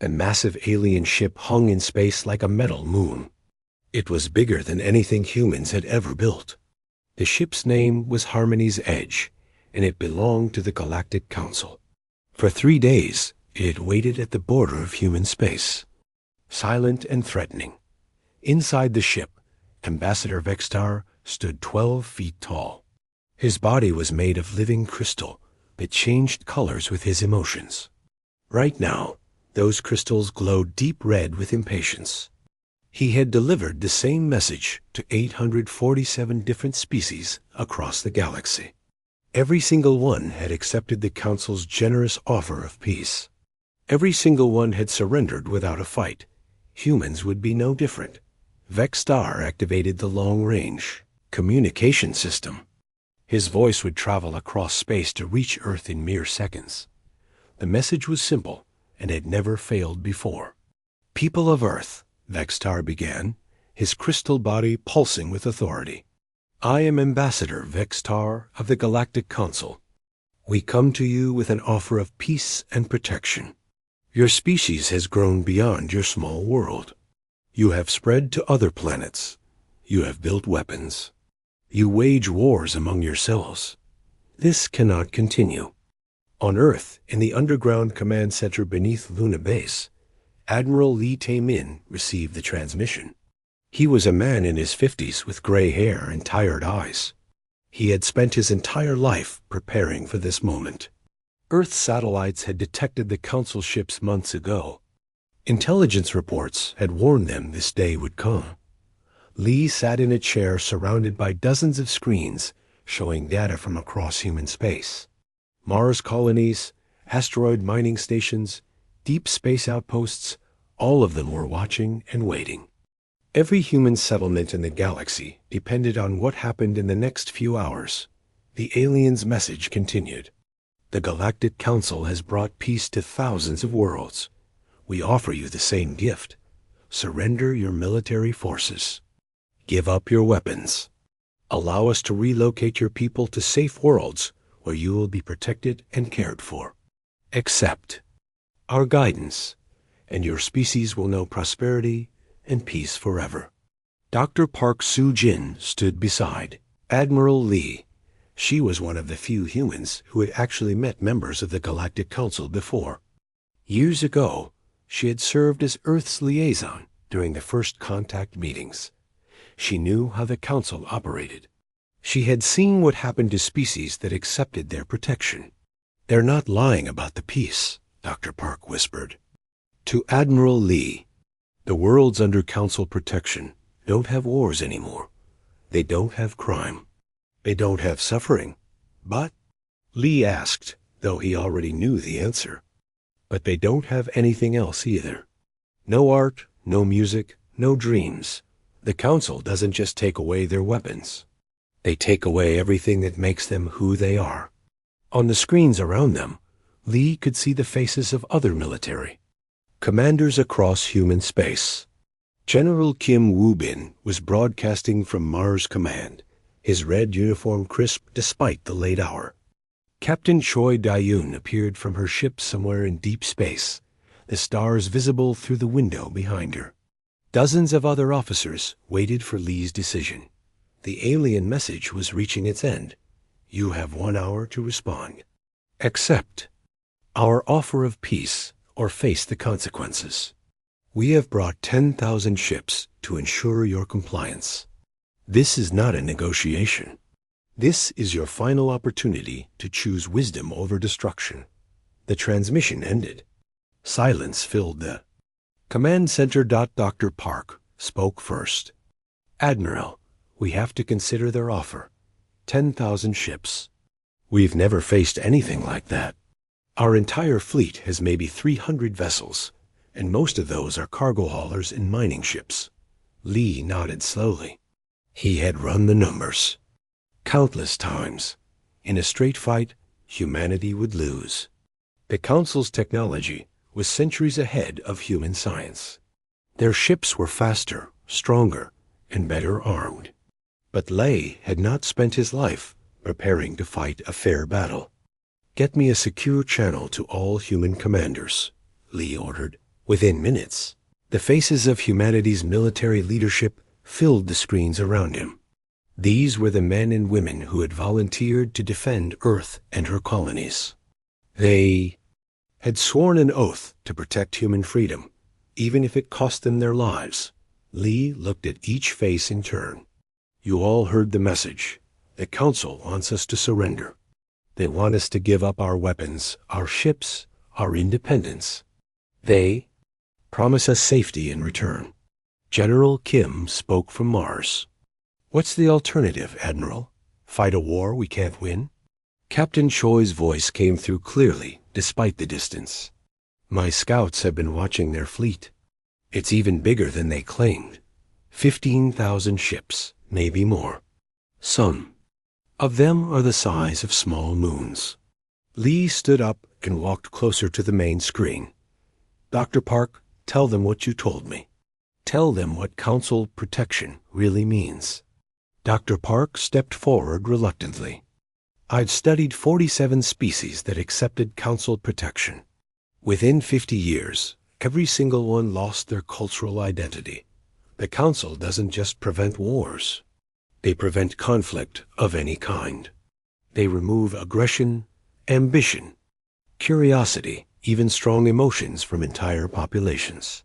A massive alien ship hung in space like a metal moon. It was bigger than anything humans had ever built. The ship's name was Harmony's Edge, and it belonged to the Galactic Council. For 3 days, it waited at the border of human space, silent and threatening. Inside the ship, Ambassador Vextar stood 12 feet tall. His body was made of living crystal that changed colors with his emotions. Right now, those crystals glowed deep red with impatience. He had delivered the same message to 847 different species across the galaxy. Every single one had accepted the Council's generous offer of peace. Every single one had surrendered without a fight. Humans would be no different. Vextar activated the long-range communication system. His voice would travel across space to reach Earth in mere seconds. The message was simple and had never failed before. "People of Earth," Vextar began, his crystal body pulsing with authority. "I am Ambassador Vextar of the Galactic Council. We come to you with an offer of peace and protection. Your species has grown beyond your small world. You have spread to other planets. You have built weapons. You wage wars among yourselves. This cannot continue." On Earth, in the underground command center beneath Luna Base, Admiral Lee Tae-min received the transmission. He was a man in his 50s with gray hair and tired eyes. He had spent his entire life preparing for this moment. Earth satellites had detected the Council ships months ago. Intelligence reports had warned them this day would come. Lee sat in a chair surrounded by dozens of screens showing data from across human space. Mars colonies, asteroid mining stations, deep space outposts, all of them were watching and waiting. Every human settlement in the galaxy depended on what happened in the next few hours. The aliens' message continued. "The Galactic Council has brought peace to thousands of worlds. We offer you the same gift. Surrender your military forces. Give up your weapons. Allow us to relocate your people to safe worlds where you will be protected and cared for. Accept our guidance, and your species will know prosperity and peace forever." Dr. Park Soo-jin stood beside Admiral Lee. She was one of the few humans who had actually met members of the Galactic Council before. Years ago, she had served as Earth's liaison during the first contact meetings. She knew how the Council operated. She had seen what happened to species that accepted their protection. "They're not lying about the peace," Dr. Park whispered. To Admiral Lee, "The worlds under Council protection don't have wars anymore. They don't have crime. They don't have suffering. But," Lee asked, though he already knew the answer, "but they don't have anything else either. No art, no music, no dreams. The Council doesn't just take away their weapons. They take away everything that makes them who they are." On the screens around them, Lee could see the faces of other military commanders across human space. General Kim Woo-bin was broadcasting from Mars Command, his red uniform crisp despite the late hour. Captain Choi Dayun appeared from her ship somewhere in deep space, the stars visible through the window behind her. Dozens of other officers waited for Lee's decision. The alien message was reaching its end. You have 1 hour to respond. Accept our offer of peace or face the consequences. We have brought 10,000 ships to ensure your compliance. This is not a negotiation. This is your final opportunity to choose wisdom over destruction. The transmission ended. Silence filled the command center. Dr. Park spoke first. Admiral, we have to consider their offer. 10,000 ships. We've never faced anything like that. Our entire fleet has maybe 300 vessels, and most of those are cargo haulers and mining ships. Lee nodded slowly. He had run the numbers. Countless times. In a straight fight, humanity would lose. The Council's technology was centuries ahead of human science. Their ships were faster, stronger, and better armed. But Lei had not spent his life preparing to fight a fair battle. Get me a secure channel to all human commanders, Lee ordered. Within minutes, the faces of humanity's military leadership filled the screens around him. These were the men and women who had volunteered to defend Earth and her colonies. They had sworn an oath to protect human freedom, even if it cost them their lives. Lee looked at each face in turn. You all heard the message. The Council wants us to surrender. They want us to give up our weapons, our ships, our independence. They promise us safety in return. General Kim spoke from Mars. What's the alternative, Admiral? Fight a war we can't win? Captain Choi's voice came through clearly, despite the distance. My scouts have been watching their fleet. It's even bigger than they claimed. 15,000 ships, maybe more. Some of them are the size of small moons. Lee stood up and walked closer to the main screen. Dr. Park, tell them what you told me. Tell them what Council protection really means. Dr. Park stepped forward reluctantly. I'd studied 47 species that accepted Council protection. Within 50 years, every single one lost their cultural identity. The Council doesn't just prevent wars. They prevent conflict of any kind. They remove aggression, ambition, curiosity, even strong emotions from entire populations.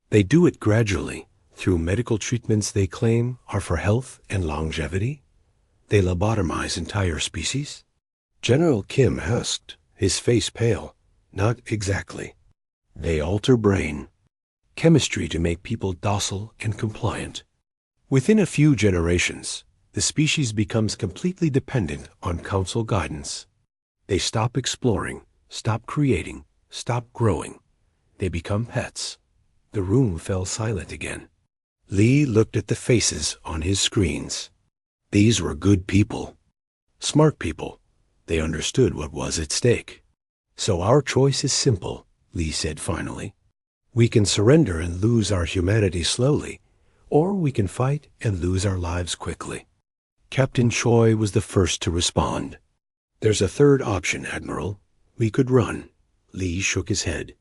They do it gradually, through medical treatments they claim are for health and longevity. They lobotomize entire species. General Kim asked, his face pale. Not exactly. They alter brain, chemistry to make people docile and compliant. Within a few generations, the species becomes completely dependent on Council guidance. They stop exploring, stop creating, stop growing. They become pets. The room fell silent again. Lee looked at the faces on his screens. These were good people. Smart people. They understood what was at stake. So our choice is simple, Lee said finally. We can surrender and lose our humanity slowly, or we can fight and lose our lives quickly. Captain Choi was the first to respond. There's a third option, Admiral. We could run. Lee shook his head.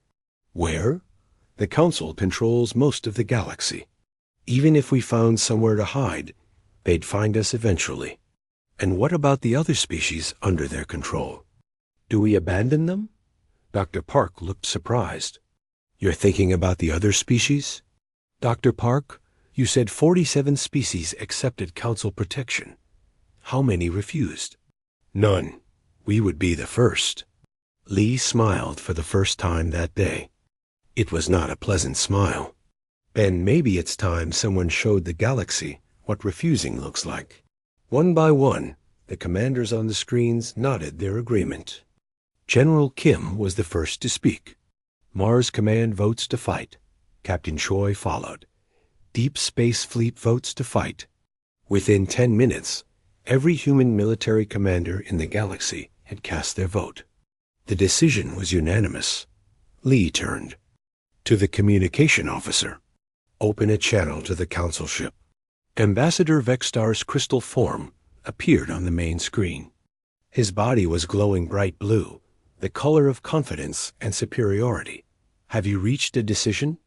Where? The Council controls most of the galaxy. Even if we found somewhere to hide, they'd find us eventually. And what about the other species under their control? Do we abandon them? Dr. Park looked surprised. You're thinking about the other species? Dr. Park, you said 47 species accepted Council protection. How many refused? None. We would be the first. Lee smiled for the first time that day. It was not a pleasant smile. And maybe it's time someone showed the galaxy what refusing looks like. One by one, the commanders on the screens nodded their agreement. General Kim was the first to speak. Mars Command votes to fight. Captain Choi followed. Deep Space Fleet votes to fight. Within 10 minutes, every human military commander in the galaxy had cast their vote. The decision was unanimous. Lee turned to the communication officer. Open a channel to the Council ship. Ambassador Vextar's crystal form appeared on the main screen. His body was glowing bright blue, the color of confidence and superiority. Have you reached a decision?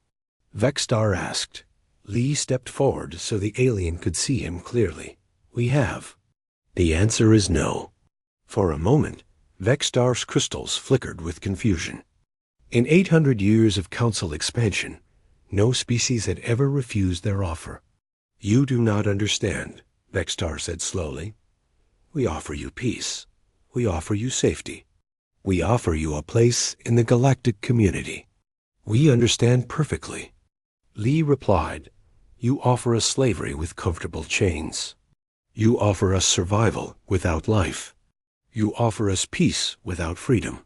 Vextar asked. Lee stepped forward so the alien could see him clearly. We have. The answer is no. For a moment, Vextar's crystals flickered with confusion. In 800 years of Council expansion, no species had ever refused their offer. You do not understand, Vextar said slowly. We offer you peace. We offer you safety. We offer you a place in the galactic community. We understand perfectly. Lee replied, You offer us slavery with comfortable chains. You offer us survival without life. You offer us peace without freedom.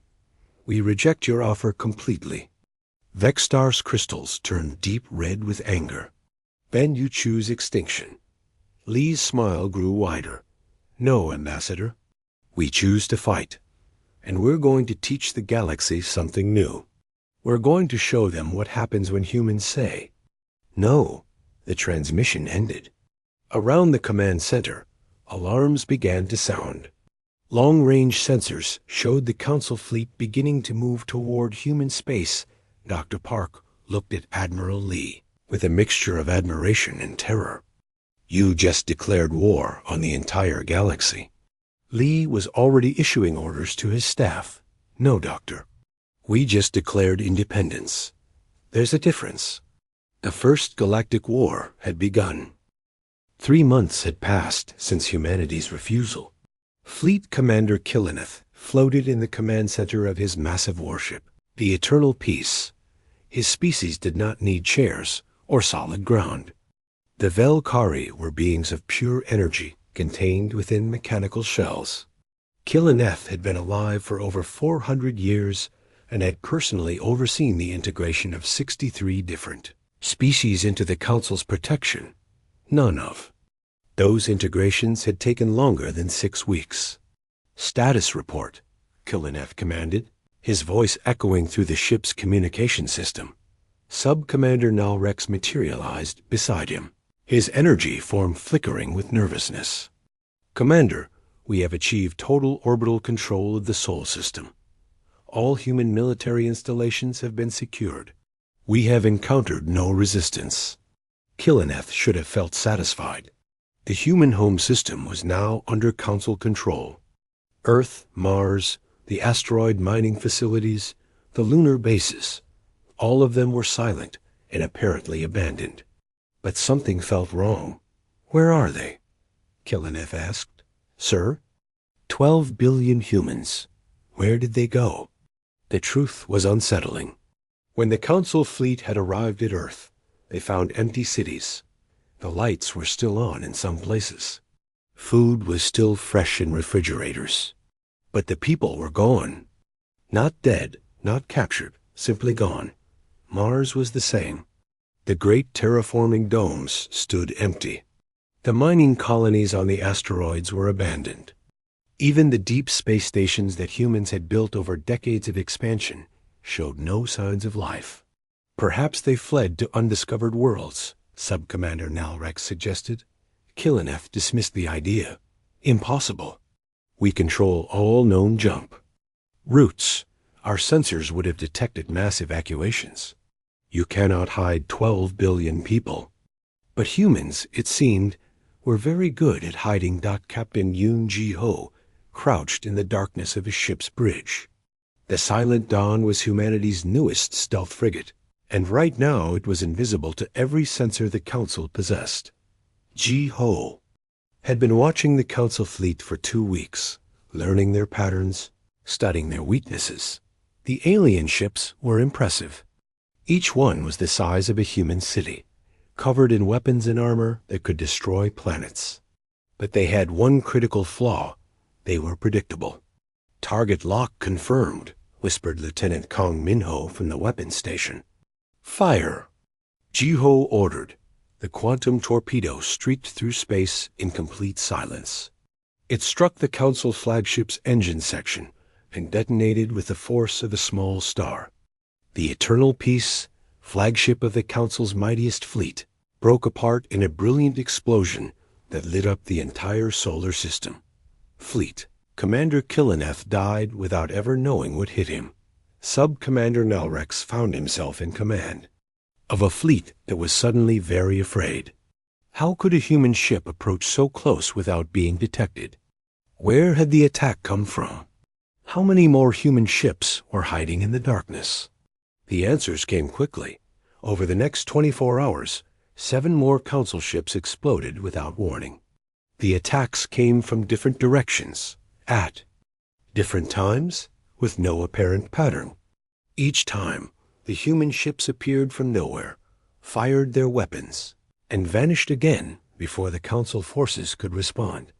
We reject your offer completely. Vextar's crystals turned deep red with anger. Then you choose extinction. Lee's smile grew wider. No, Ambassador. We choose to fight. And we're going to teach the galaxy something new. We're going to show them what happens when humans say, No. The transmission ended. Around the command center, alarms began to sound. Long-range sensors showed the Council fleet beginning to move toward human space. Dr. Park looked at Admiral Lee with a mixture of admiration and terror. "You just declared war on the entire galaxy." Lee was already issuing orders to his staff. "No, Doctor. We just declared independence. There's a difference." The First Galactic War had begun. 3 months had passed since humanity's refusal. Fleet Commander Killeneth floated in the command center of his massive warship, the Eternal Peace. His species did not need chairs or solid ground. The Velkari were beings of pure energy contained within mechanical shells. Killeneth had been alive for over 400 years and had personally overseen the integration of 63 different species into the Council's protection. None of those integrations had taken longer than 6 weeks. "Status report," Killeneth commanded, his voice echoing through the ship's communication system. Sub-Commander Nalrex materialized beside him, his energy form flickering with nervousness. "Commander, we have achieved total orbital control of the Sol system. All human military installations have been secured. We have encountered no resistance." Killeneth should have felt satisfied. The human home system was now under Council control. Earth, Mars, the asteroid mining facilities, the lunar bases, all of them were silent and apparently abandoned. But something felt wrong. "Where are they?" Killeneth asked. "Sir?" 12 billion humans. Where did they go? The truth was unsettling. When the Council fleet had arrived at Earth, they found empty cities. The lights were still on in some places. Food was still fresh in refrigerators. But the people were gone. Not dead, not captured, simply gone. Mars was the same. The great terraforming domes stood empty. The mining colonies on the asteroids were abandoned. Even the deep space stations that humans had built over decades of expansion showed no signs of life. "Perhaps they fled to undiscovered worlds," Sub-Commander Nalrex suggested. Killeneth dismissed the idea. "Impossible. We control all known jump routes. Our sensors would have detected mass evacuations. You cannot hide 12 billion people." But humans, it seemed, were very good at hiding. Captain Yoon Ji-ho crouched in the darkness of his ship's bridge. The Silent Dawn was humanity's newest stealth frigate, and right now it was invisible to every sensor the Council possessed. Ji-ho had been watching the Council fleet for 2 weeks, learning their patterns, studying their weaknesses. The alien ships were impressive. Each one was the size of a human city, covered in weapons and armor that could destroy planets. But they had one critical flaw. They were predictable. "Target lock confirmed," whispered Lieutenant Kong Minho from the weapons station. "Fire!" Ji-ho ordered. The quantum torpedo streaked through space in complete silence. It struck the Council flagship's engine section and detonated with the force of a small star. The Eternal Peace, flagship of the Council's mightiest fleet, broke apart in a brilliant explosion that lit up the entire solar system. Fleet Commander Killeneth died without ever knowing what hit him. Sub-Commander Nalrex found himself in command of a fleet that was suddenly very afraid. How could a human ship approach so close without being detected? Where had the attack come from? How many more human ships were hiding in the darkness? The answers came quickly. Over the next 24 hours, 7 more Council ships exploded without warning. The attacks came from different directions, at different times, with no apparent pattern. Each time, the human ships appeared from nowhere, fired their weapons, and vanished again before the Council forces could respond.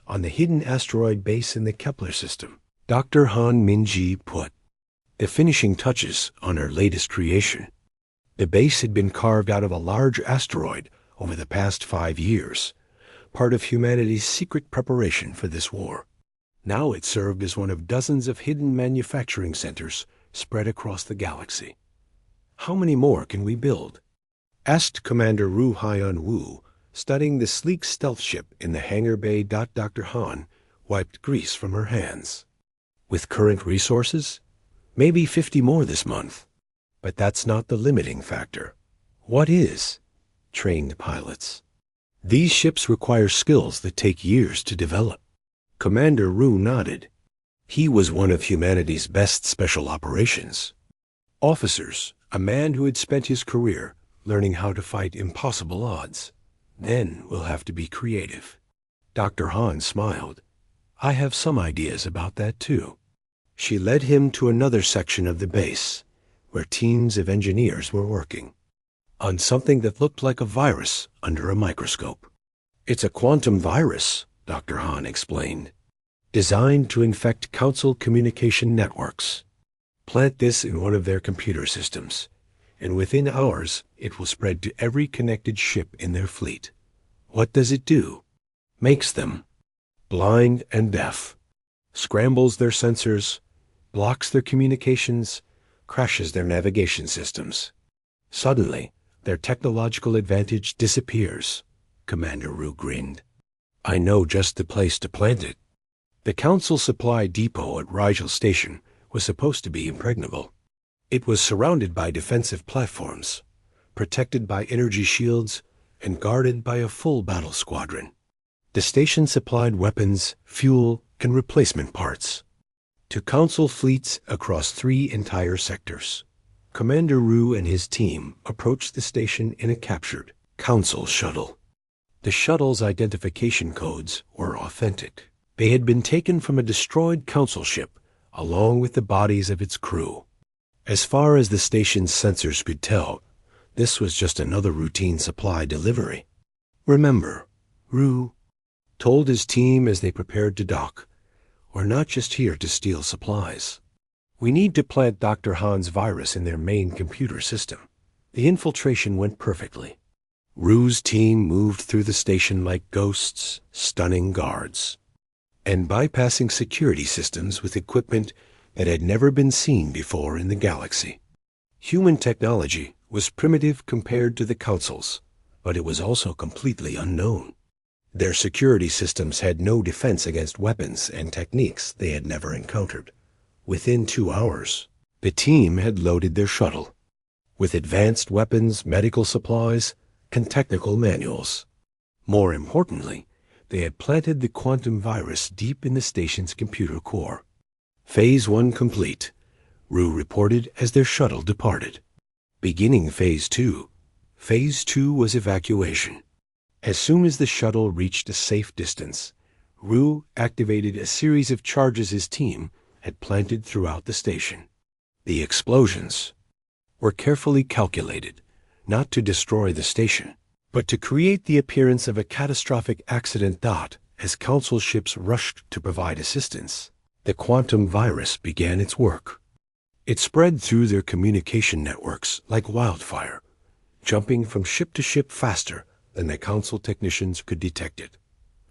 On the hidden asteroid base in the Kepler system, Dr. Han Minji put the finishing touches on her latest creation. The base had been carved out of a large asteroid over the past 5 years, part of humanity's secret preparation for this war. Now it served as one of dozens of hidden manufacturing centers spread across the galaxy. "How many more can we build?" asked Commander Ru Hyan Wu, studying the sleek stealth ship in the hangar bay. Dr. Han wiped grease from her hands. "With current resources, maybe 50 more this month." But that's not the limiting factor. What is? Trained pilots. These ships require skills that take years to develop. Commander Rue nodded. He was one of humanity's best special operations officers, a man who had spent his career learning how to fight impossible odds. Then we'll have to be creative. Dr. Hahn smiled. I have some ideas about that too. She led him to another section of the base, where teams of engineers were working on something that looked like a virus under a microscope. It's a quantum virus, Dr. Hahn explained, designed to infect Council communication networks. Plant this in one of their computer systems, and within hours it will spread to every connected ship in their fleet. What does it do? Makes them blind and deaf, scrambles their sensors, blocks their communications, crashes their navigation systems. Suddenly, their technological advantage disappears. Commander Rue grinned. I know just the place to plant it. The Council supply depot at Rigel Station was supposed to be impregnable. It was surrounded by defensive platforms, protected by energy shields, and guarded by a full battle squadron. The station supplied weapons, fuel, and replacement parts to Council fleets across 3 entire sectors. Commander Rue and his team approached the station in a captured Council shuttle. The shuttle's identification codes were authentic. They had been taken from a destroyed Council ship, along with the bodies of its crew. As far as the station's sensors could tell, this was just another routine supply delivery. Remember, Rue told his team as they prepared to dock, we're not just here to steal supplies. We need to plant Dr. Hahn's virus in their main computer system. The infiltration went perfectly. Rue's team moved through the station like ghosts, stunning guards, and bypassing security systems with equipment that had never been seen before in the galaxy. Human technology was primitive compared to the Council's, but it was also completely unknown. Their security systems had no defense against weapons and techniques they had never encountered. Within 2 hours, the team had loaded their shuttle with advanced weapons, medical supplies, and technical manuals. More importantly, they had planted the quantum virus deep in the station's computer core. Phase 1 complete, Rue reported as their shuttle departed. Beginning Phase 2. Phase 2 was evacuation. As soon as the shuttle reached a safe distance, Rue activated a series of charges his team had planted throughout the station. The explosions were carefully calculated, not to destroy the station, but to create the appearance of a catastrophic accident dot as Council ships rushed to provide assistance. The quantum virus began its work. It spread through their communication networks like wildfire, jumping from ship to ship faster than the Council technicians could detect it.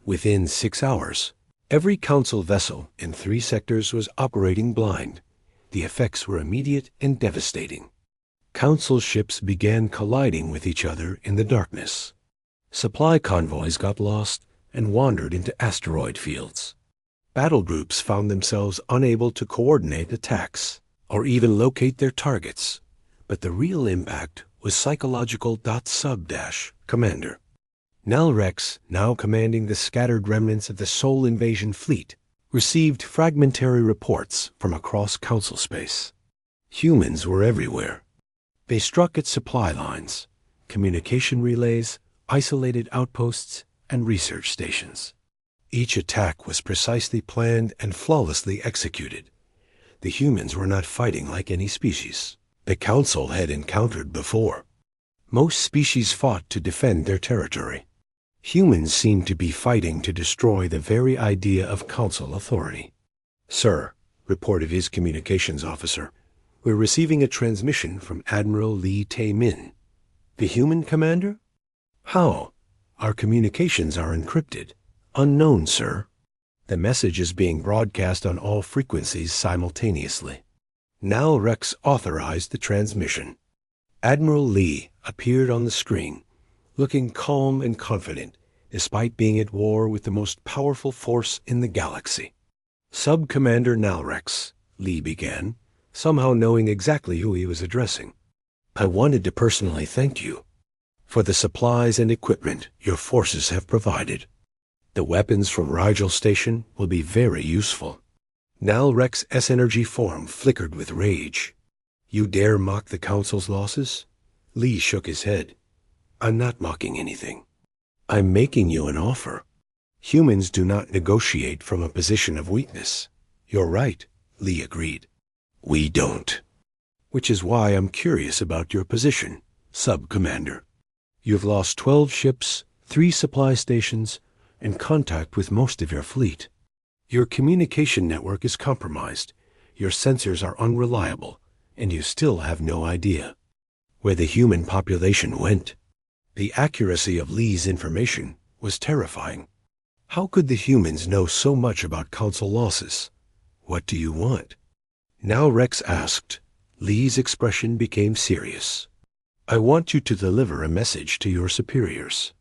Within 6 hours, every Council vessel in 3 sectors was operating blind. The effects were immediate and devastating. Council ships began colliding with each other in the darkness. Supply convoys got lost and wandered into asteroid fields. Battle groups found themselves unable to coordinate attacks or even locate their targets. But the real impact was psychological. Commander Nell Rex, now commanding the scattered remnants of the Sol Invasion fleet, received fragmentary reports from across Council space. Humans were everywhere. They struck at supply lines, communication relays, isolated outposts, and research stations. Each attack was precisely planned and flawlessly executed. The humans were not fighting like any species the Council had encountered before. Most species fought to defend their territory. Humans seemed to be fighting to destroy the very idea of Council authority. Sir, reported his communications officer, we're receiving a transmission from Admiral Lee Tae-min. The human commander? How? Our communications are encrypted. Unknown, sir. The message is being broadcast on all frequencies simultaneously. Now Rex authorized the transmission. Admiral Lee appeared on the screen, looking calm and confident, despite being at war with the most powerful force in the galaxy. Sub-Commander Nalrex, Lee began, somehow knowing exactly who he was addressing. I wanted to personally thank you for the supplies and equipment your forces have provided. The weapons from Rigel Station will be very useful. Now Rex's S-energy form flickered with rage. You dare mock the Council's losses? Lee shook his head. I'm not mocking anything. I'm making you an offer. Humans do not negotiate from a position of weakness. You're right, Lee agreed. We don't. Which is why I'm curious about your position, Sub-Commander. You've lost 12 ships, 3 supply stations, and contact with most of your fleet. Your communication network is compromised, your sensors are unreliable, and you still have no idea where the human population went. The accuracy of Lee's information was terrifying. How could the humans know so much about Council losses? What do you want? Now Rex asked. Lee's expression became serious. I want you to deliver a message to your superiors.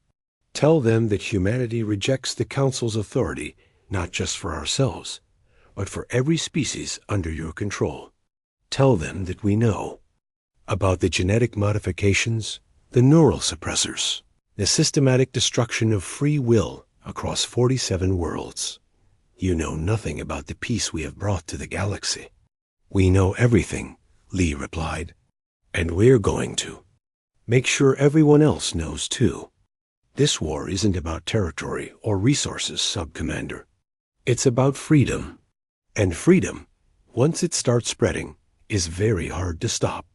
Tell them that humanity rejects the Council's authority, not just for ourselves, but for every species under your control. Tell them that we know about the genetic modifications, the neural suppressors, the systematic destruction of free will across 47 worlds. You know nothing about the peace we have brought to the galaxy. We know everything, Lee replied, and we're going to make sure everyone else knows too. This war isn't about territory or resources, Sub-Commander. It's about freedom. And freedom, once it starts spreading, is very hard to stop.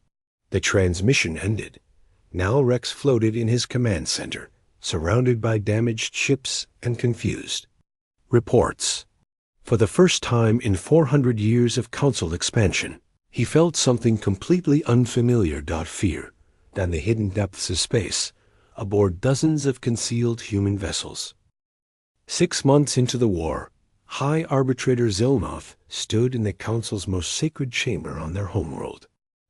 The transmission ended. Now Rex floated in his command center, surrounded by damaged ships and confused reports. For the first time in 400 years of Council expansion, he felt something completely unfamiliar. Fear than the hidden depths of space, aboard dozens of concealed human vessels. 6 months into the war, High Arbitrator Zelnoth stood in the Council's most sacred chamber on their homeworld.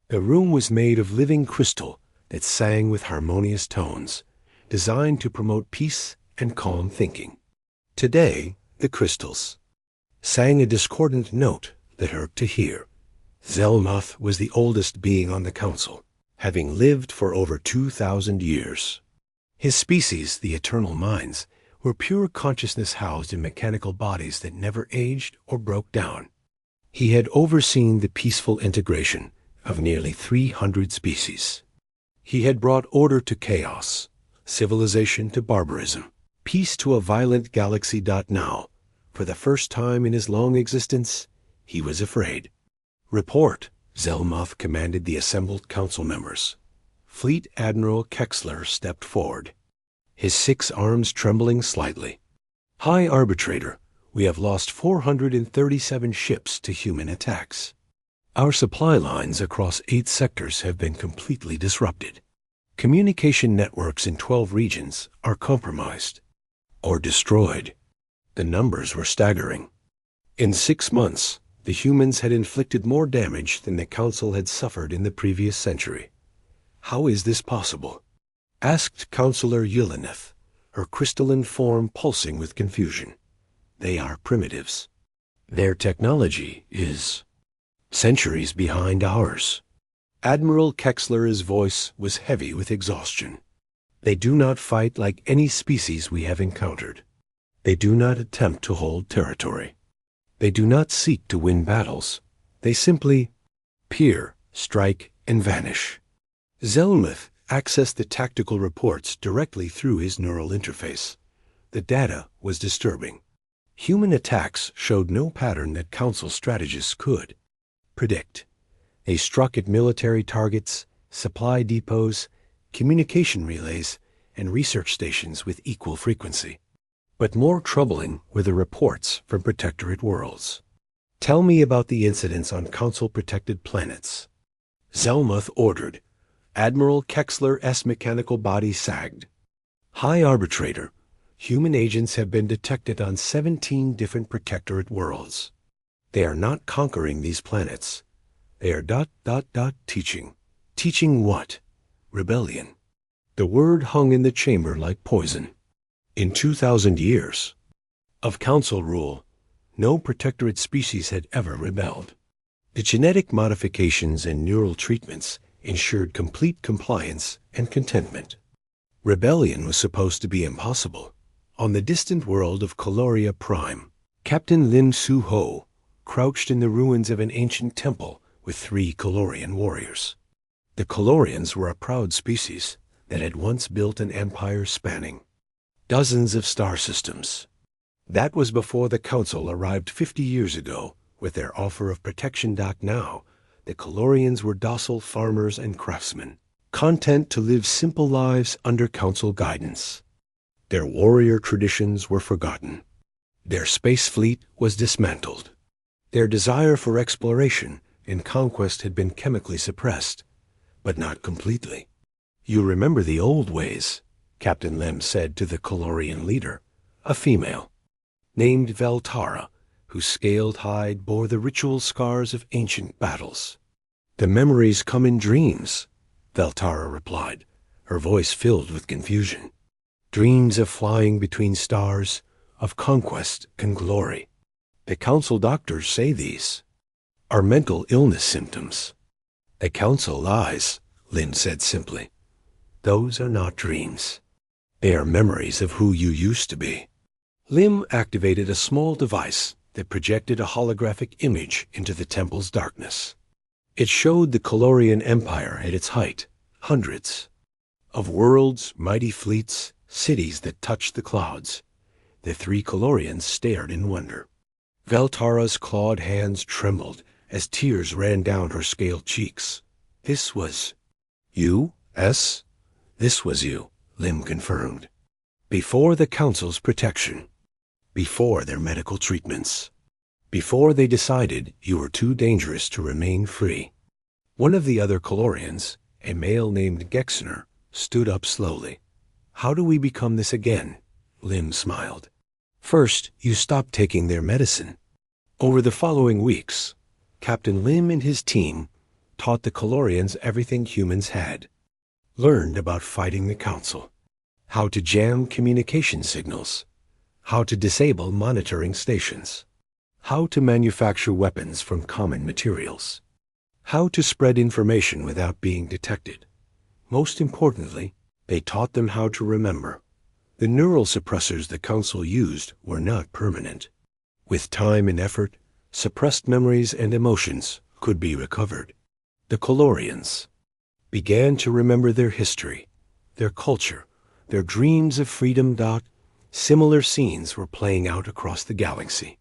The room was made of living crystal that sang with harmonious tones, designed to promote peace and calm thinking. Today, the crystals sang a discordant note that hurt to hear. Zelnoth was the oldest being on the Council, having lived for over 2,000 years. His species, the Eternal Minds, were pure consciousness housed in mechanical bodies that never aged or broke down. He had overseen the peaceful integration of nearly 300 species. He had brought order to chaos, civilization to barbarism, peace to a violent galaxy. Now, for the first time in his long existence, he was afraid. Report, Zelnoth commanded the assembled Council members. Fleet Admiral Kexler stepped forward, his 6 arms trembling slightly. High Arbitrator, we have lost 437 ships to human attacks. Our supply lines across 8 sectors have been completely disrupted. Communication networks in 12 regions are compromised or destroyed. The numbers were staggering. In 6 months, the humans had inflicted more damage than the Council had suffered in the previous century. How is this possible? Asked Counselor Yulineth, her crystalline form pulsing with confusion. They are primitives. Their technology is centuries behind ours. Admiral Kexler's voice was heavy with exhaustion. They do not fight like any species we have encountered. They do not attempt to hold territory. They do not seek to win battles. They simply peer, strike, and vanish. Zelnoth accessed the tactical reports directly through his neural interface. The data was disturbing. Human attacks showed no pattern that Council strategists could predict. They struck at military targets, supply depots, communication relays, and research stations with equal frequency. But more troubling were the reports from Protectorate worlds. Tell me about the incidents on Council-protected planets. Zelnoth ordered. Admiral Kexler's mechanical body sagged. High Arbitrator, human agents have been detected on 17 different Protectorate worlds. They are not conquering these planets. They are teaching. Teaching what? Rebellion. The word hung in the chamber like poison. In 2,000 years of Council rule, no Protectorate species had ever rebelled. The genetic modifications and neural treatments ensured complete compliance and contentment. Rebellion was supposed to be impossible. On the distant world of Coloria Prime, Captain Lim Su-ho crouched in the ruins of an ancient temple with 3 Colorian warriors. The Colorians were a proud species that had once built an empire spanning dozens of star systems. That was before the Council arrived 50 years ago with their offer of protection. Now, the Colorians were docile farmers and craftsmen, content to live simple lives under Council guidance. Their warrior traditions were forgotten. Their space fleet was dismantled. Their desire for exploration and conquest had been chemically suppressed, but not completely. "You remember the old ways," Captain Lim said to the Colorian leader, a female, named Veltara, whose scaled hide bore the ritual scars of ancient battles. "The memories come in dreams," Veltara replied, her voice filled with confusion. "Dreams of flying between stars, of conquest and glory. The Council doctors say these are mental illness symptoms." "The Council lies," Lin said simply. "Those are not dreams. They are memories of who you used to be." Lim activated a small device that projected a holographic image into the temple's darkness. It showed the Colorian Empire at its height, hundreds of worlds, mighty fleets, cities that touched the clouds. The 3 Colorians stared in wonder. Veltara's clawed hands trembled as tears ran down her scaled cheeks. "This was you, S?" "This was you," Lim confirmed. "Before the Council's protection. Before their medical treatments. Before they decided you were too dangerous to remain free." One of the other Colorians, a male named Gexner, stood up slowly. "How do we become this again?" Lim smiled. "First, you stopped taking their medicine." Over the following weeks, Captain Lim and his team taught the Colorians everything humans had. Learned about fighting the Council, how to jam communication signals, how to disable monitoring stations, how to manufacture weapons from common materials, how to spread information without being detected. Most importantly, they taught them how to remember. The neural suppressors the Council used were not permanent. With time and effort, suppressed memories and emotions could be recovered. The Colorians began to remember their history, their culture, their dreams of freedom. Similar scenes were playing out across the galaxy.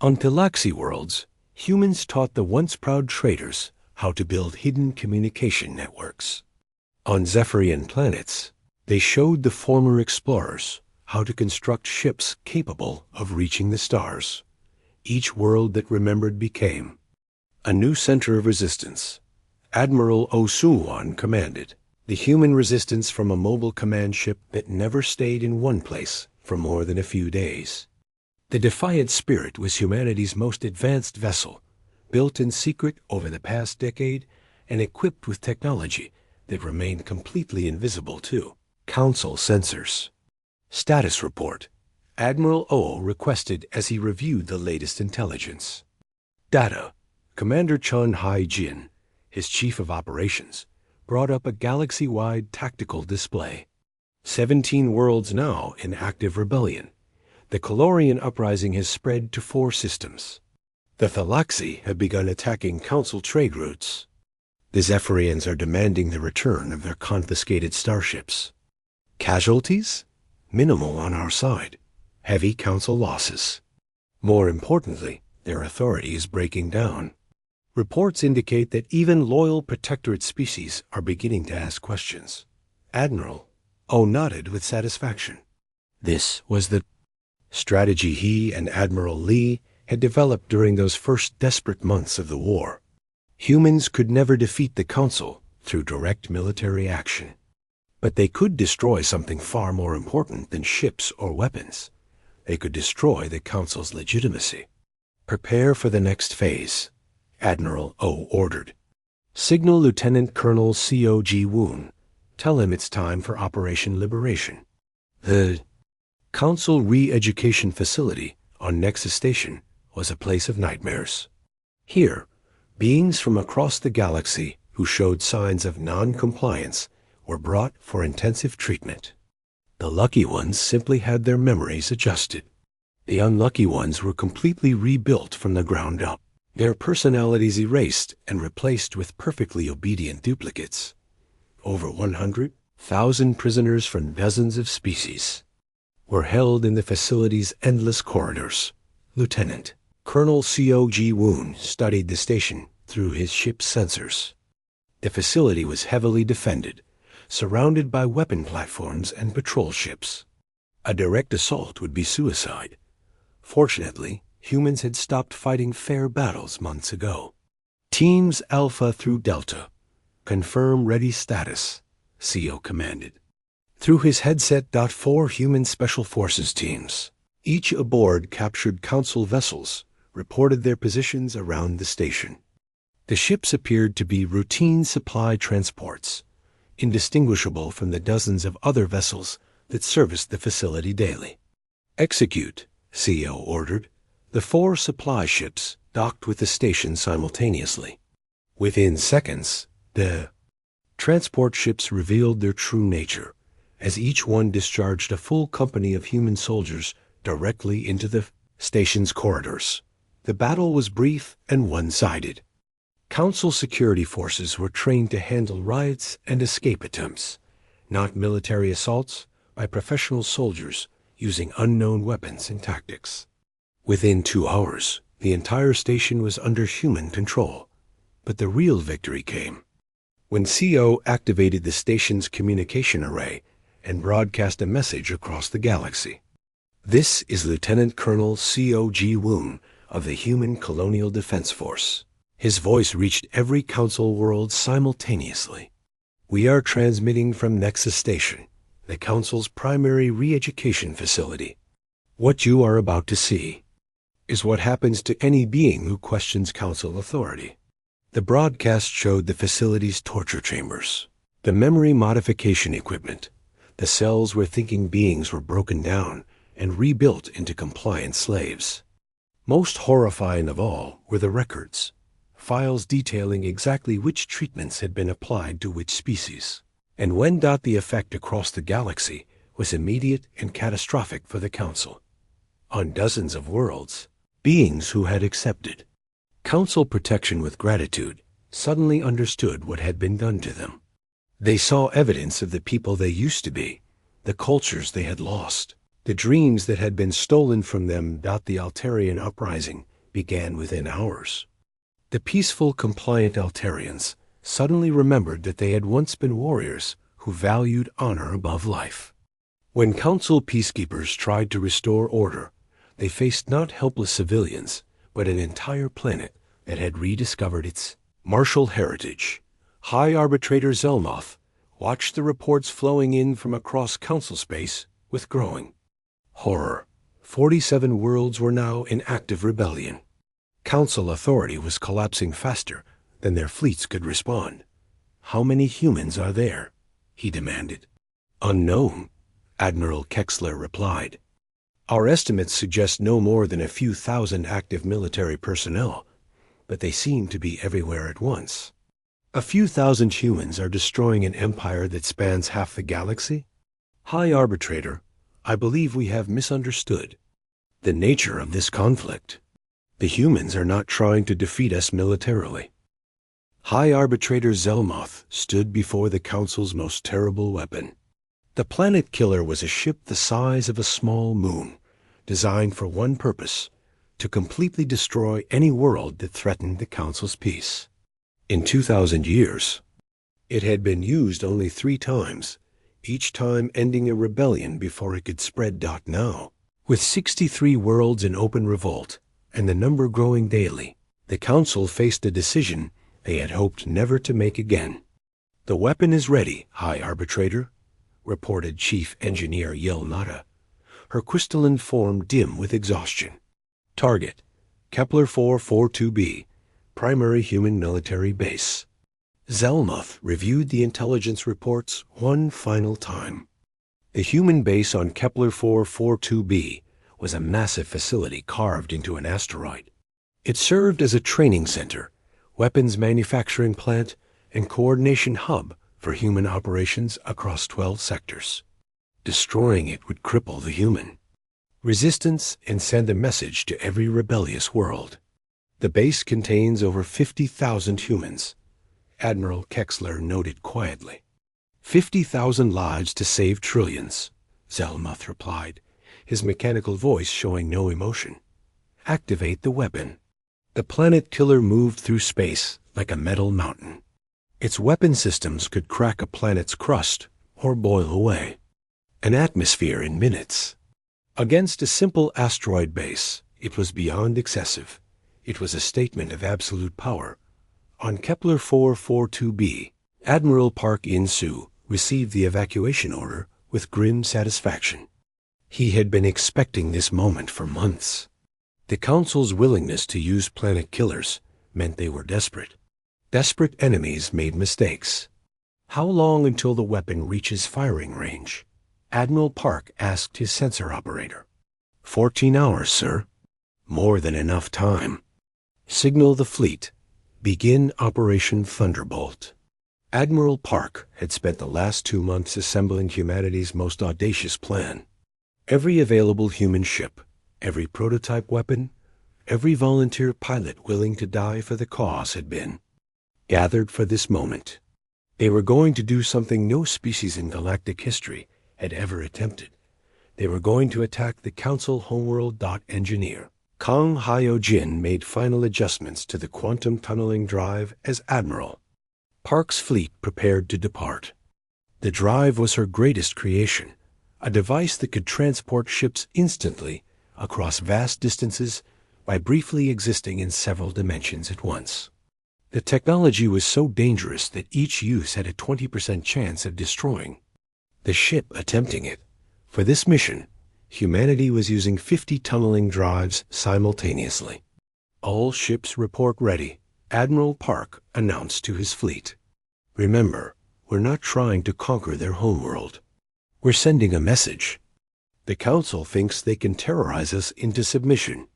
On Galaxy worlds, humans taught the once proud traders how to build hidden communication networks. On Zephyrian planets, they showed the former explorers how to construct ships capable of reaching the stars. Each world that remembered became a new center of resistance. Admiral Osuwan commanded the human resistance from a mobile command ship that never stayed in one place for more than a few days. The Defiant Spirit was humanity's most advanced vessel, built in secret over the past decade and equipped with technology that remained completely invisible to Council sensors. Status report. Admiral O requested as he reviewed the latest intelligence. Data. Commander Chun Hai-jin, his chief of operations, brought up a galaxy-wide tactical display. 17 worlds now in active rebellion. The Colorian uprising has spread to 4 systems. The Thalaxi have begun attacking Council trade routes. The Zephyrians are demanding the return of their confiscated starships. Casualties? Minimal on our side. Heavy Council losses. More importantly, their authority is breaking down. Reports indicate that even loyal protectorate species are beginning to ask questions. Admiral O nodded with satisfaction. This was the strategy he and Admiral Lee had developed during those first desperate months of the war. Humans could never defeat the Council through direct military action. But they could destroy something far more important than ships or weapons. They could destroy the Council's legitimacy. Prepare for the next phase, Admiral O ordered. Signal Lieutenant Colonel C.O.G. Woon. Tell him it's time for Operation Liberation. The Council re-education facility on Nexus Station was a place of nightmares. Here, beings from across the galaxy who showed signs of non-compliance were brought for intensive treatment. The lucky ones simply had their memories adjusted. The unlucky ones were completely rebuilt from the ground up, their personalities erased and replaced with perfectly obedient duplicates. Over 100,000 prisoners from dozens of species were held in the facility's endless corridors. Lieutenant Colonel C.O.G. Woon studied the station through his ship's sensors. The facility was heavily defended, surrounded by weapon platforms and patrol ships. A direct assault would be suicide. Fortunately, humans had stopped fighting fair battles months ago. Teams Alpha through Delta, confirm ready status, CO commanded. Through his headset, 4 human special forces teams, each aboard captured Council vessels, reported their positions around the station. The ships appeared to be routine supply transports, indistinguishable from the dozens of other vessels that serviced the facility daily. Execute, CO ordered. The 4 supply ships docked with the station simultaneously. Within seconds, the transport ships revealed their true nature, as each one discharged a full company of human soldiers directly into the station's corridors. The battle was brief and one-sided. Council security forces were trained to handle riots and escape attempts, not military assaults by professional soldiers using unknown weapons and tactics. Within 2 hours, the entire station was under human control. But the real victory came when CO activated the station's communication array and broadcast a message across the galaxy. This is Lieutenant Colonel C.O.G. Woon of the Human Colonial Defense Force. His voice reached every Council world simultaneously. We are transmitting from Nexus Station, the Council's primary re-education facility. What you are about to see is what happens to any being who questions Council authority. The broadcast showed the facility's torture chambers, the memory modification equipment, the cells where thinking beings were broken down and rebuilt into compliant slaves. Most horrifying of all were the records, files detailing exactly which treatments had been applied to which species, and when. The effect across the galaxy was immediate and catastrophic for the Council. On dozens of worlds, beings who had accepted Council protection with gratitude suddenly understood what had been done to them. They saw evidence of the people they used to be, the cultures they had lost, the dreams that had been stolen from them. The Altarian uprising began within hours. The peaceful, compliant Altarians suddenly remembered that they had once been warriors who valued honor above life. When Council peacekeepers tried to restore order, they faced not helpless civilians, but an entire planet that had rediscovered its martial heritage. High Arbitrator Zelmoth watched the reports flowing in from across Council space with growing horror. 47 worlds were now in active rebellion. Council authority was collapsing faster than their fleets could respond. How many humans are there? He demanded. Unknown, Admiral Kexler replied. Our estimates suggest no more than a few thousand active military personnel, but they seem to be everywhere at once. A few thousand humans are destroying an empire that spans half the galaxy? High Arbitrator, I believe we have misunderstood the nature of this conflict. The humans are not trying to defeat us militarily. High Arbitrator Zelmoth stood before the Council's most terrible weapon. The Planet Killer was a ship the size of a small moon, designed for one purpose: to completely destroy any world that threatened the Council's peace. In 2,000 years, it had been used only 3 times, each time ending a rebellion before it could spread. Now, with 63 worlds in open revolt, and the number growing daily, the Council faced a decision they had hoped never to make again. The weapon is ready, High Arbitrator, reported Chief Engineer Yelnata, her crystalline form dim with exhaustion. Target, Kepler 442b, primary human military base. Zelmoth reviewed the intelligence reports one final time. The human base on Kepler 442b was a massive facility carved into an asteroid. It served as a training center, weapons manufacturing plant, and coordination hub for human operations across 12 sectors. Destroying it would cripple the human resistance and send a message to every rebellious world. The base contains over 50,000 humans, Admiral Kexler noted quietly. 50,000 lives to save trillions, Zelmuth replied, his mechanical voice showing no emotion. Activate the weapon. The planet killer moved through space like a metal mountain. Its weapon systems could crack a planet's crust or boil away an atmosphere in minutes. Against a simple asteroid base, it was beyond excessive. It was a statement of absolute power. On Kepler 442b, Admiral Park In-soo received the evacuation order with grim satisfaction. He had been expecting this moment for months. The Council's willingness to use planet killers meant they were desperate. Desperate enemies made mistakes. How long until the weapon reaches firing range? Admiral Park asked his sensor operator. 14 hours, sir. More than enough time. Signal the fleet. Begin Operation Thunderbolt. Admiral Park had spent the last 2 months assembling humanity's most audacious plan. Every available human ship, every prototype weapon, every volunteer pilot willing to die for the cause had been gathered for this moment. They were going to do something no species in galactic history had ever attempted. They were going to attack the Council homeworld. Engineer Kang Hyo-jin made final adjustments to the quantum tunneling drive as Admiral. Park's fleet prepared to depart. The drive was her greatest creation, a device that could transport ships instantly across vast distances by briefly existing in several dimensions at once. The technology was so dangerous that each use had a 20% chance of destroying the ship attempting it. For this mission, humanity was using 50 tunneling drives simultaneously. All ships report ready, Admiral Park announced to his fleet. Remember, we're not trying to conquer their homeworld. We're sending a message. The Council thinks they can terrorize us into submission.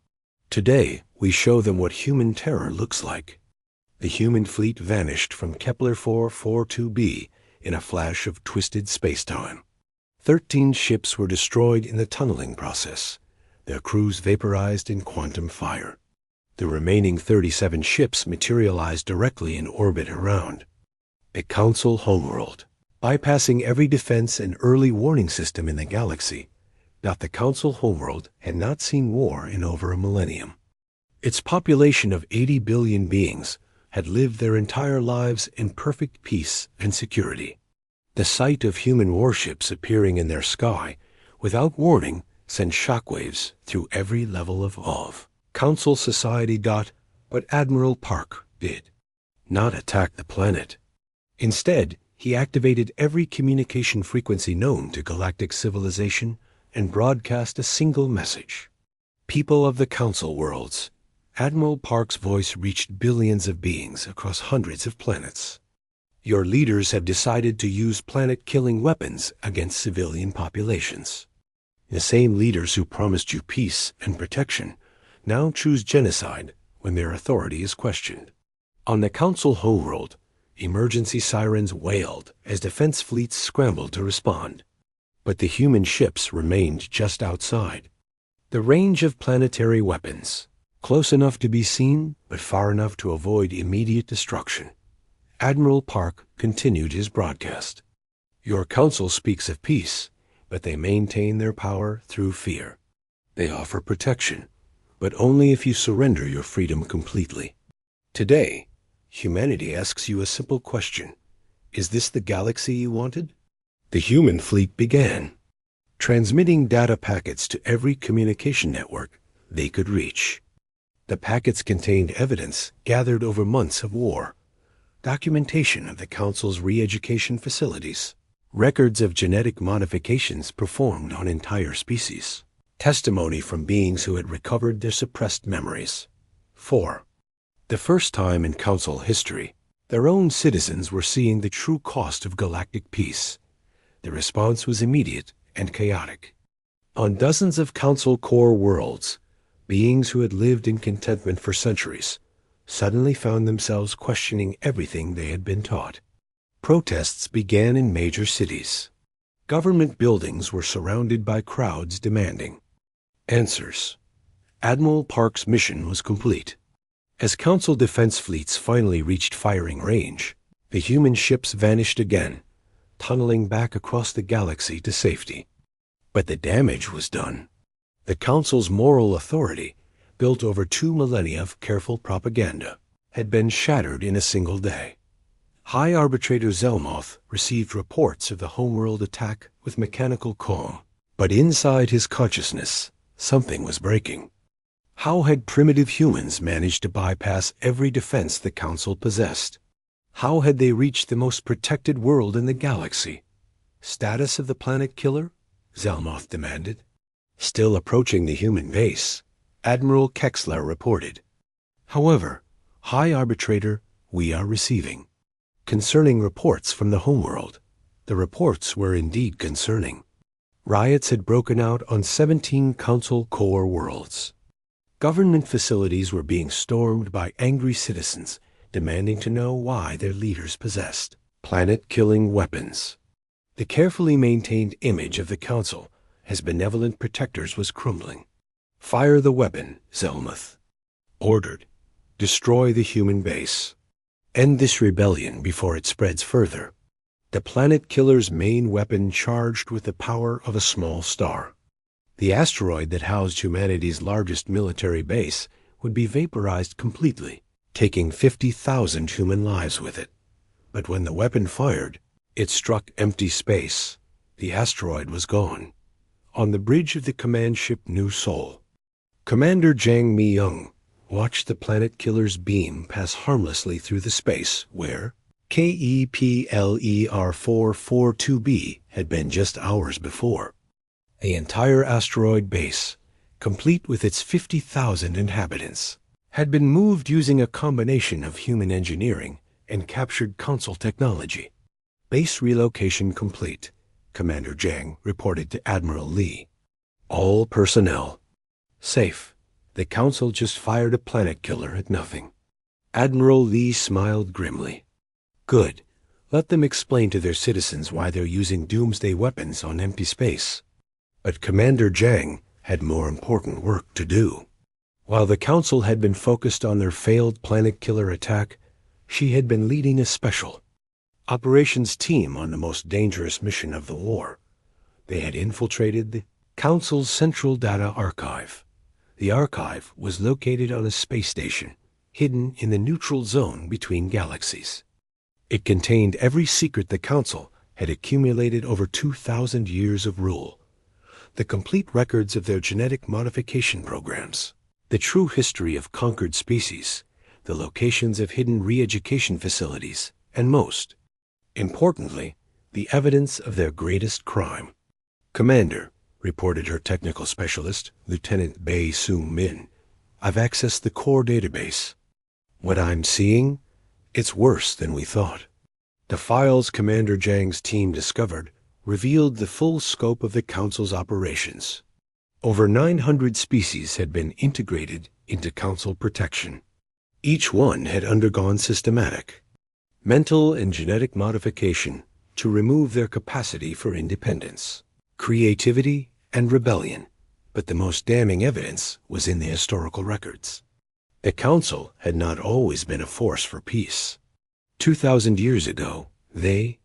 Today, we show them what human terror looks like. The human fleet vanished from Kepler 442b in a flash of twisted space-time. 13 ships were destroyed in the tunneling process, their crews vaporized in quantum fire. The remaining 37 ships materialized directly in orbit around a Council homeworld, bypassing every defense and early warning system in the galaxy. The Council homeworld had not seen war in over a millennium. Its population of 80 billion beings had lived their entire lives in perfect peace and security. The sight of human warships appearing in their sky without warning sent shockwaves through every level of Council society. But Admiral Park did not attack the planet. Instead, he activated every communication frequency known to galactic civilization and broadcast a single message. People of the Council worlds, Admiral Park's voice reached billions of beings across hundreds of planets. Your leaders have decided to use planet-killing weapons against civilian populations. The same leaders who promised you peace and protection now choose genocide when their authority is questioned. On the Council homeworld, emergency sirens wailed as defense fleets scrambled to respond. But the human ships remained just outside. The range of planetary weapons, close enough to be seen, but far enough to avoid immediate destruction. Admiral Park continued his broadcast. Your Council speaks of peace, but they maintain their power through fear. They offer protection, but only if you surrender your freedom completely. Today, humanity asks you a simple question. Is this the galaxy you wanted? The human fleet began, transmitting data packets to every communication network they could reach. The packets contained evidence gathered over months of war, documentation of the Council's re-education facilities, records of genetic modifications performed on entire species, testimony from beings who had recovered their suppressed memories. 4. The first time in Council history, their own citizens were seeing the true cost of galactic peace. The response was immediate and chaotic. On dozens of Council core worlds, beings who had lived in contentment for centuries suddenly found themselves questioning everything they had been taught. Protests began in major cities. Government buildings were surrounded by crowds demanding answers. Admiral Park's mission was complete. As Council defense fleets finally reached firing range, the human ships vanished again, tunneling back across the galaxy to safety. But the damage was done. The Council's moral authority, built over 2 millennia of careful propaganda, had been shattered in a single day. High Arbitrator Zelmoth received reports of the homeworld attack with mechanical calm, but inside his consciousness, something was breaking. How had primitive humans managed to bypass every defense the Council possessed? How had they reached the most protected world in the galaxy? Status of the planet killer? Zelmoth demanded. Still approaching the human base, Admiral Kexler reported. However, High Arbitrator, we are receiving. Concerning reports from the homeworld. The reports were indeed concerning. Riots had broken out on 17 Council core worlds. Government facilities were being stormed by angry citizens, demanding to know why their leaders possessed planet-killing weapons. The carefully maintained image of the Council as benevolent protectors was crumbling. Fire the weapon, Zelmoth ordered. Destroy the human base. End this rebellion before it spreads further. The planet killer's main weapon charged with the power of a small star. The asteroid that housed humanity's largest military base would be vaporized completely, taking 50,000 human lives with it. But when the weapon fired, it struck empty space. The asteroid was gone. On the bridge of the command ship New Sol, Commander Jang Mi-young watched the planet killer's beam pass harmlessly through the space where KEPLER442b had been just hours before. The entire asteroid base, complete with its 50,000 inhabitants, had been moved using a combination of human engineering and captured Council technology. Base relocation complete, Commander Jang reported to Admiral Lee. All personnel safe. The Council just fired a planet killer at nothing. Admiral Lee smiled grimly. Good. Let them explain to their citizens why they're using doomsday weapons on empty space. But Commander Jang had more important work to do. While the Council had been focused on their failed planet killer attack, she had been leading a special operations team on the most dangerous mission of the war. They had infiltrated the Council's Central Data Archive. The archive was located on a space station, hidden in the neutral zone between galaxies. It contained every secret the Council had accumulated over 2,000 years of rule, the complete records of their genetic modification programs, the true history of conquered species, the locations of hidden re-education facilities, and most importantly, the evidence of their greatest crime. Commander, reported her technical specialist, Lieutenant Bae Soo-min, I've accessed the core database. What I'm seeing? It's worse than we thought. The files Commander Jang's team discovered revealed the full scope of the Council's operations. Over 900 species had been integrated into Council protection. Each one had undergone systematic mental and genetic modification to remove their capacity for independence, creativity, and rebellion, but the most damning evidence was in the historical records. The Council had not always been a force for peace. 2,000 years ago, they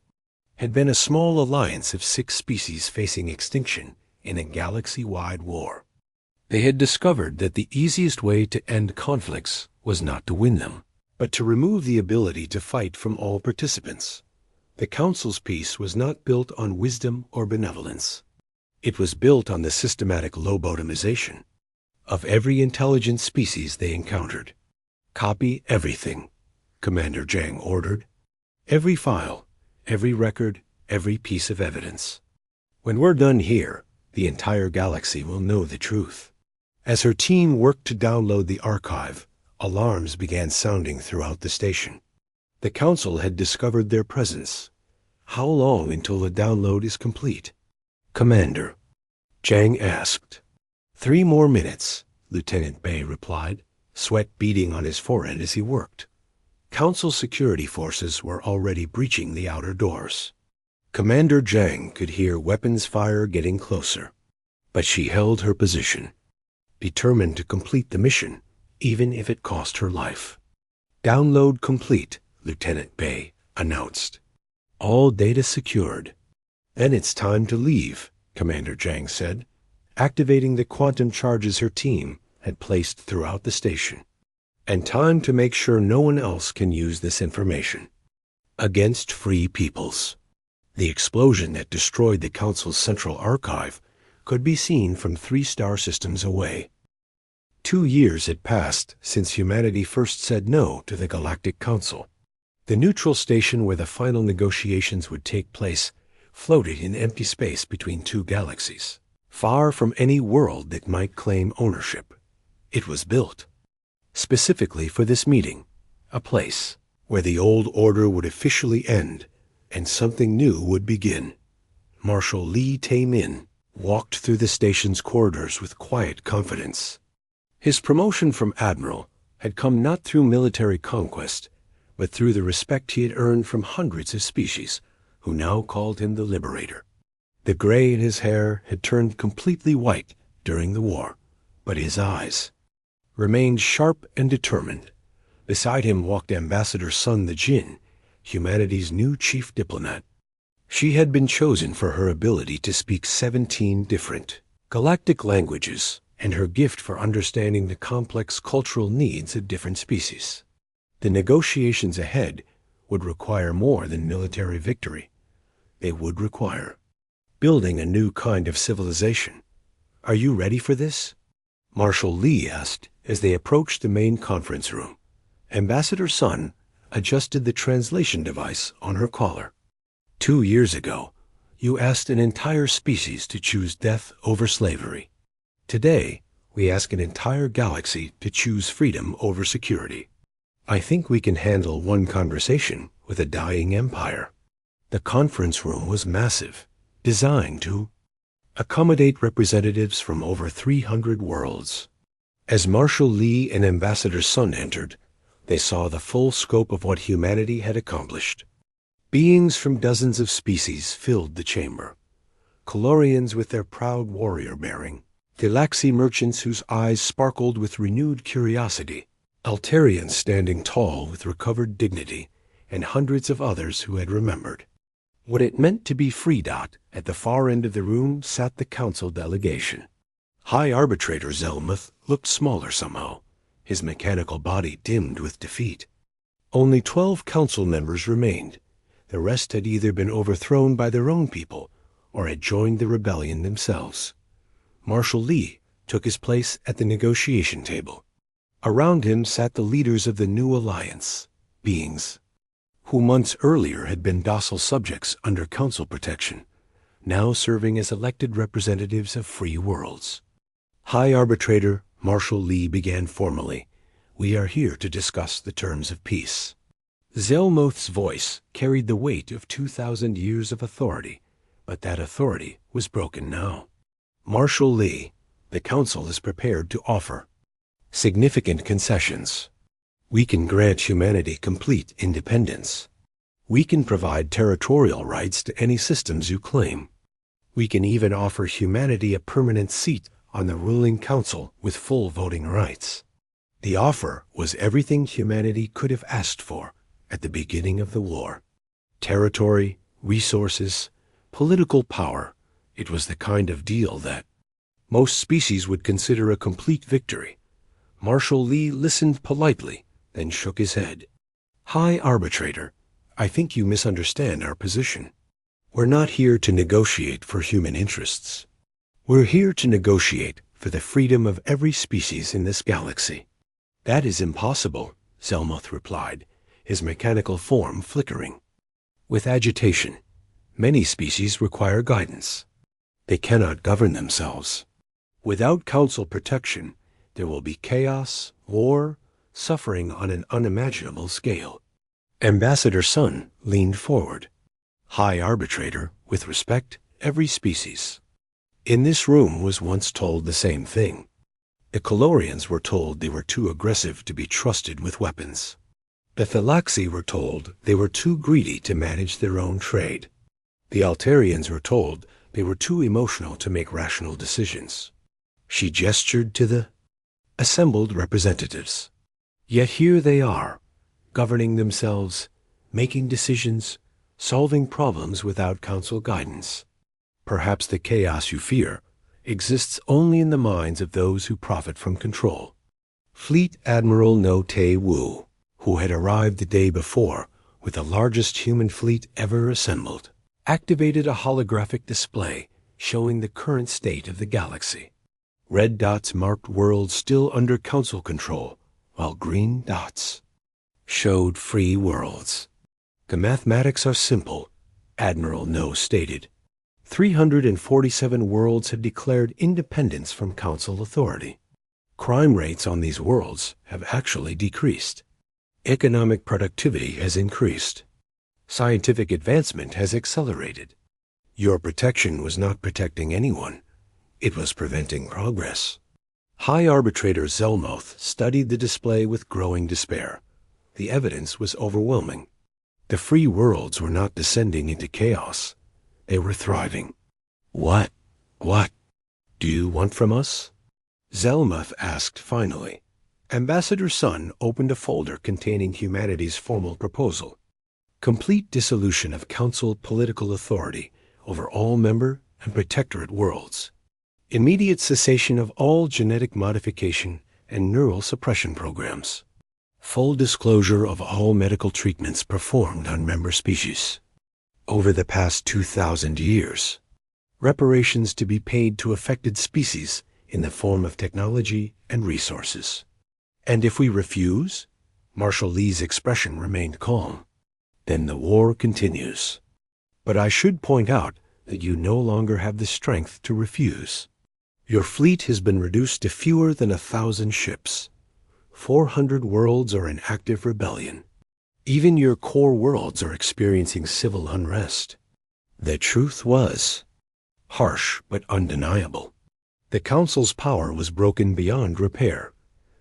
had been a small alliance of 6 species facing extinction in a galaxy-wide war. They had discovered that the easiest way to end conflicts was not to win them, but to remove the ability to fight from all participants. The Council's peace was not built on wisdom or benevolence. It was built on the systematic lobotomization of every intelligent species they encountered. Copy everything, Commander Jang ordered. Every file, every record, every piece of evidence. When we're done here, the entire galaxy will know the truth. As her team worked to download the archive, alarms began sounding throughout the station. The Council had discovered their presence. How long until the download is complete? Commander, Jang asked. 3 more minutes, Lieutenant Bae replied. sweat beading on his forehead as he worked. Council security forces were already breaching the outer doors. Commander Zhang could hear weapons fire getting closer, but she held her position, determined to complete the mission, even if it cost her life. "Download complete," Lieutenant Bei announced. "All data secured." "Then it's time to leave," Commander Zhang said, activating the quantum charges her team had placed throughout the station. "And time to make sure no one else can use this information against free peoples." The explosion that destroyed the Council's central archive could be seen from 3 star systems away. 2 years had passed since humanity first said no to the Galactic Council. The neutral station where the final negotiations would take place floated in empty space between 2 galaxies, far from any world that might claim ownership. It was built specifically for this meeting, a place where the old order would officially end and something new would begin. Marshal Li Tae-min walked through the station's corridors with quiet confidence. His promotion from admiral had come not through military conquest, but through the respect he had earned from hundreds of species who now called him the Liberator. The gray in his hair had turned completely white during the war, but his eyes remained sharp and determined. Beside him walked Ambassador Sun the Jin, humanity's new chief diplomat. She had been chosen for her ability to speak 17 different galactic languages and her gift for understanding the complex cultural needs of different species. The negotiations ahead would require more than military victory. They would require building a new kind of civilization. "Are you ready for this?" Marshal Li asked as they approached the main conference room. Ambassador Sun adjusted the translation device on her collar. "2 years ago, you asked an entire species to choose death over slavery. Today, we ask an entire galaxy to choose freedom over security. I think we can handle one conversation with a dying empire." The conference room was massive, designed to accommodate representatives from over 300 worlds. As Marshal Li and Ambassador Sun entered, they saw the full scope of what humanity had accomplished. Beings from dozens of species filled the chamber. Colorians with their proud warrior bearing, Galaxy merchants whose eyes sparkled with renewed curiosity, Altarians standing tall with recovered dignity, and hundreds of others who had remembered what it meant to be free. At the far end of the room sat the council delegation. High Arbitrator Zelmuth looked smaller somehow, his mechanical body dimmed with defeat. Only 12 council members remained. The rest had either been overthrown by their own people or had joined the rebellion themselves. Marshal Li took his place at the negotiation table. Around him sat the leaders of the new alliance, beings who months earlier had been docile subjects under council protection, now serving as elected representatives of free worlds. High Arbitrator Marshal Li began formally, "We are here to discuss the terms of peace." Zelmuth's voice carried the weight of 2,000 years of authority, but that authority was broken now. "Marshal Li, the council is prepared to offer significant concessions. We can grant humanity complete independence. We can provide territorial rights to any systems you claim. We can even offer humanity a permanent seat on the ruling council with full voting rights." The offer was everything humanity could have asked for at the beginning of the war. Territory, resources, political power. It was the kind of deal that most species would consider a complete victory. Marshal Li listened politely, then shook his head. "High Arbitrator, I think you misunderstand our position. We're not here to negotiate for human interests. We're here to negotiate for the freedom of every species in this galaxy." "That is impossible," Zelmuth replied, his mechanical form flickering with agitation. "Many species require guidance. They cannot govern themselves. Without council protection, there will be chaos, war, suffering on an unimaginable scale." Ambassador Sun leaned forward. "High Arbitrator, with respect, every species in this room was once told the same thing. The Colorians were told they were too aggressive to be trusted with weapons. The Thalaxi were told they were too greedy to manage their own trade. The Altarians were told they were too emotional to make rational decisions. She gestured to the assembled representatives. Yet here they are, governing themselves, making decisions, solving problems without council guidance. Perhaps the chaos you fear exists only in the minds of those who profit from control. Fleet Admiral No Te Wu, who had arrived the day before with the largest human fleet ever assembled, activated a holographic display showing the current state of the galaxy. Red dots marked worlds still under council control, while green dots showed free worlds. The mathematics are simple, Admiral No stated. 347 worlds have declared independence from council authority. Crime rates on these worlds have actually decreased. Economic productivity has increased. Scientific advancement has accelerated. Your protection was not protecting anyone. It was preventing progress. High Arbitrator Zelmoth studied the display with growing despair. The evidence was overwhelming. The free worlds were not descending into chaos. They were thriving. What do you want from us? Zelmoth asked finally. Ambassador Sun opened a folder containing humanity's formal proposal. Complete dissolution of council political authority over all member and protectorate worlds. Immediate cessation of all genetic modification and neural suppression programs. Full disclosure of all medical treatments performed on member species. Over the past 2,000 years. Reparations to be paid to affected species in the form of technology and resources. And if we refuse? Marshal Lee's expression remained calm. Then the war continues. But I should point out that you no longer have the strength to refuse. Your fleet has been reduced to fewer than 1,000 ships. 400 worlds are in active rebellion. Even your core worlds are experiencing civil unrest. The truth was harsh but undeniable. The Council's power was broken beyond repair.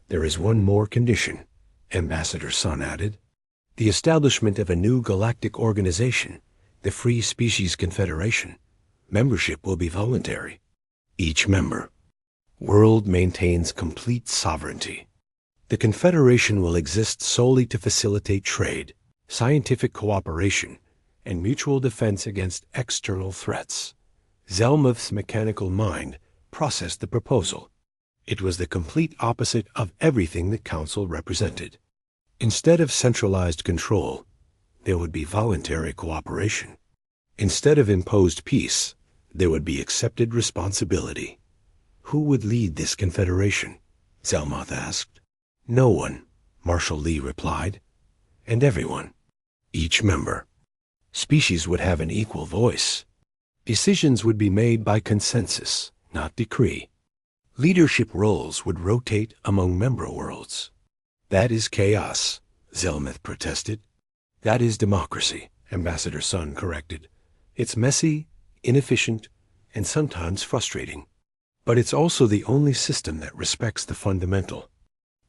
There is one more condition, Ambassador Sun added. The establishment of a new galactic organization, the Free Species Confederation. Membership will be voluntary. Each member. World maintains complete sovereignty. The Confederation will exist solely to facilitate trade, scientific cooperation, and mutual defense against external threats. Zelmoth's mechanical mind processed the proposal. It was the complete opposite of everything the Council represented. Instead of centralized control, there would be voluntary cooperation. Instead of imposed peace, there would be accepted responsibility. Who would lead this confederation? Zelmoth asked. No one, Marshal Lee replied. And everyone. Each member. Species would have an equal voice. Decisions would be made by consensus, not decree. Leadership roles would rotate among member worlds. That is chaos, Zelmoth protested. That is democracy, Ambassador Sun corrected. It's messy, inefficient, and sometimes frustrating. But it's also the only system that respects the fundamental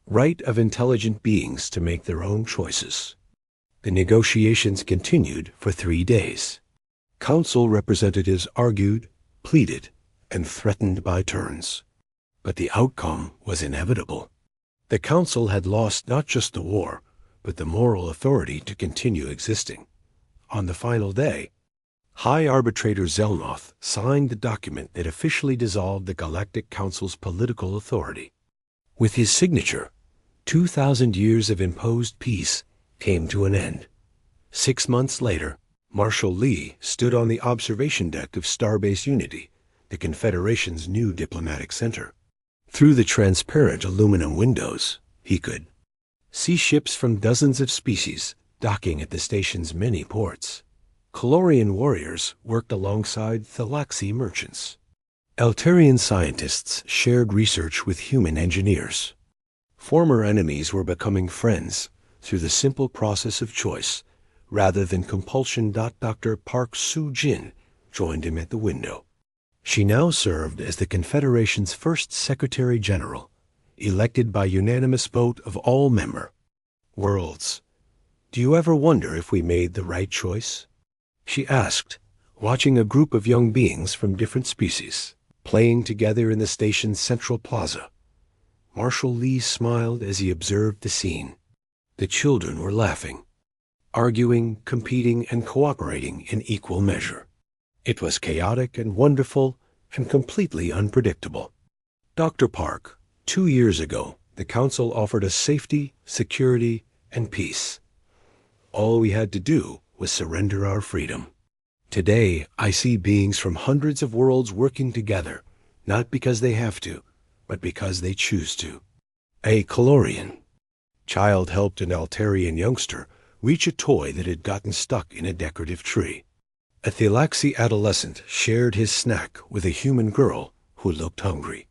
right of intelligent beings to make their own choices. The negotiations continued for 3 days. Council representatives argued, pleaded, and threatened by turns. But the outcome was inevitable. The Council had lost not just the war, but the moral authority to continue existing. On the final day, High Arbitrator Zelmoth signed the document that officially dissolved the Galactic Council's political authority. With his signature, 2,000 years of imposed peace came to an end. 6 months later, Marshal Lee stood on the observation deck of Starbase Unity, the Confederation's new diplomatic center. Through the transparent aluminum windows, he could see ships from dozens of species docking at the station's many ports. Colorian warriors worked alongside Thalaxi merchants. Altarian scientists shared research with human engineers. Former enemies were becoming friends through the simple process of choice, rather than compulsion. Dr. Park Soo-jin joined him at the window. She now served as the Confederation's first Secretary General, elected by unanimous vote of all member worlds. Do you ever wonder if we made the right choice? She asked, watching a group of young beings from different species playing together in the station's central plaza. Marshall Lee smiled as he observed the scene. The children were laughing, arguing, competing, and cooperating in equal measure. It was chaotic and wonderful and completely unpredictable. Dr. Park, 2 years ago, the Council offered us safety, security, and peace. All we had to do was surrender our freedom. Today, I see beings from hundreds of worlds working together, not because they have to, but because they choose to. A Calorian child helped an Altarian youngster reach a toy that had gotten stuck in a decorative tree. A Thalaxi adolescent shared his snack with a human girl who looked hungry.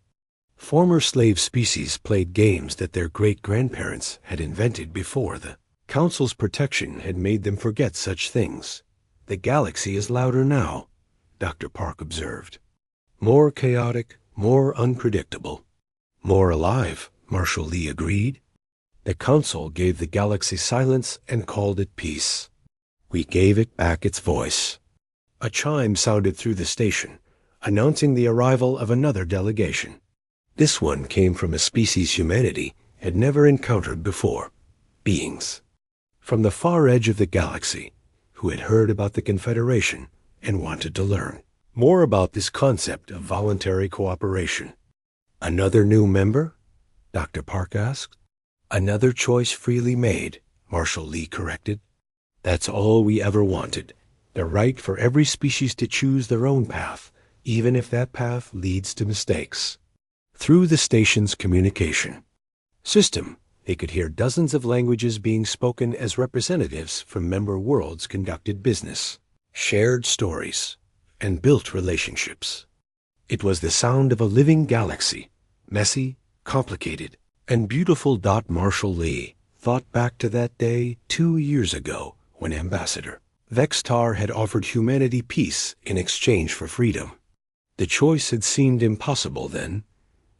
Former slave species played games that their great-grandparents had invented before the Council's protection had made them forget such things. The galaxy is louder now, Dr. Park observed. More chaotic, more unpredictable. More alive, Marshall Lee agreed. The Council gave the galaxy silence and called it peace. We gave it back its voice. A chime sounded through the station, announcing the arrival of another delegation. This one came from a species humanity had never encountered before, beings from the far edge of the galaxy, who had heard about the Confederation and wanted to learn more about this concept of voluntary cooperation. Another new member? Dr. Park asked. Another choice freely made, Marshall Lee corrected. That's all we ever wanted, the right for every species to choose their own path, even if that path leads to mistakes. Through the station's communication system, they could hear dozens of languages being spoken as representatives from member worlds conducted business, shared stories, and built relationships. It was the sound of a living galaxy, messy, complicated, and beautiful. Marshall Lee thought back to that day 2 years ago when Ambassador Vextar had offered humanity peace in exchange for freedom. The choice had seemed impossible then,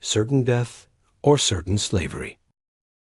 certain death or certain slavery.